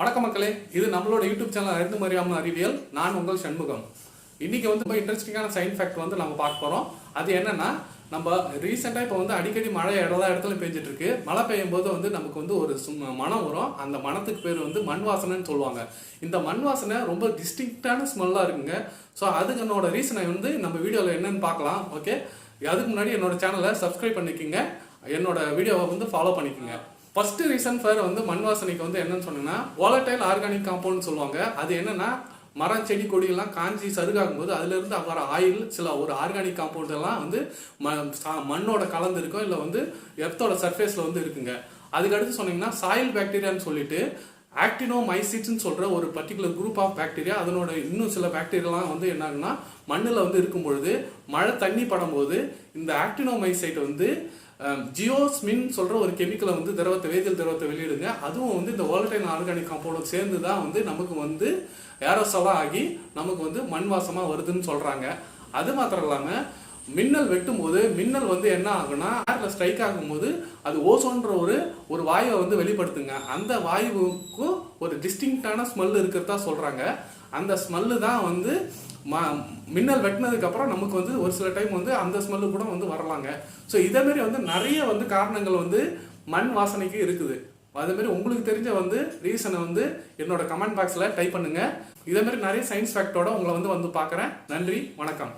வணக்கம் மக்களே, இது நம்மளோட யூடியூப் சேனல் அறிந்து மறியாமல் அறிவியல். நான் உங்கள் சண்முகம். இன்னைக்கு ரொம்ப இன்ட்ரெஸ்டிங்கான சயின்ஸ் ஃபேக்ட் நம்ம பார்க்க போறோம். அது என்னன்னா, நம்ம ரீசெண்டாக இப்போ அடிக்கடி மழை எல்லா இடத்துலையும் பெஞ்சிட்டு இருக்கு. மழை பெய்யும் போது நமக்கு ஒரு மனம் வரும். அந்த மனத்துக்கு பேர் மண் வாசனைன்னு சொல்லுவாங்க. இந்த மண் வாசனை ரொம்ப டிஸ்டிங்க்டான ஸ்மெல்லாக இருக்குங்க. ஸோ அதுக்கு என்னோட ரீசனை நம்ம வீடியோவில் என்னன்னு பார்க்கலாம். ஓகே, அதுக்கு முன்னாடி என்னோட சேனலை சப்ஸ்கிரைப் பண்ணிக்கோங்க, என்னோட வீடியோவை ஃபாலோ பண்ணிக்கோங்க. ஃபர்ஸ்ட் ரீசன் ஃபார் மண் வாசனைக்கு என்னன்னு சொன்னீங்கன்னா, volatile organic compound சொல்லுவாங்க. அது என்னன்னா, மரம் செடி கொடியெல்லாம் காஞ்சி சருகாகும் போது அதுல இருந்து வர ஆயில் சில ஒரு ஆர்கானிக் காம்பவுண்ட் எல்லாம் மண்ணோட கலந்து இருக்கும், இல்லை எர்த்தோட சர்ஃபேஸ்ல இருக்குங்க. அதுக்கு அடுத்து சொன்னீங்கன்னா சாயில் பாக்டீரியான்னு சொல்லிட்டு ஆக்டினோமைசிட்ஸ்ன்னு சொல்ற ஒரு பர்டிகுலர் குரூப் ஆஃப் பாக்டீரியா, அதனோட இன்னும் சில பாக்டீரியாலாம் என்னாகுன்னா மண்ணில் இருக்கும் பொழுது மழை தண்ணி படும் போது இந்த ஆக்டினோமைசைட் ஜியோஸ்மின் சொல்ற ஒரு கெமிக்கலை வேதியியல் திரவத்தை வெளியிடுங்க. அதுவும் இந்த volatile ஆர்கானிக் காம்பவுண்ட் சேர்ந்து தான் நமக்கு ஏரோசோலா ஆகி நமக்கு மண் வாசமா வருதுன்னு சொல்றாங்க. அது மாத்திரம் இல்லாம மின்னல் வெட்டும் போது மின்னல் என்ன ஆகுனா, ஏர்ல ஸ்ட்ரைக் ஆகும்போது அது ஓசோன்ற ஒரு வாயுவை வெளிப்படுத்துங்க. அந்த வாயுவுக்கும் ஒரு டிஸ்டிங்டான ஸ்மெல் இருக்கிறதா சொல்றாங்க. அந்த ஸ்மெல்லு தான் மின்னல் வெட்டினதுக்கு அப்புறம் நமக்கு ஒரு சில டைம் அந்த ஸ்மெல்லு கூட வரலாங்க. ஸோ இதே மாதிரி நிறைய காரணங்கள் மண் வாசனைக்கு இருக்குது. அதே மாதிரி உங்களுக்கு தெரிஞ்ச ரீசனை என்னோட கமெண்ட் பாக்ஸில் டைப் பண்ணுங்க. இதே மாதிரி நிறைய சயின்ஸ் ஃபேக்டோட உங்களை பார்க்குறேன். நன்றி, வணக்கம்.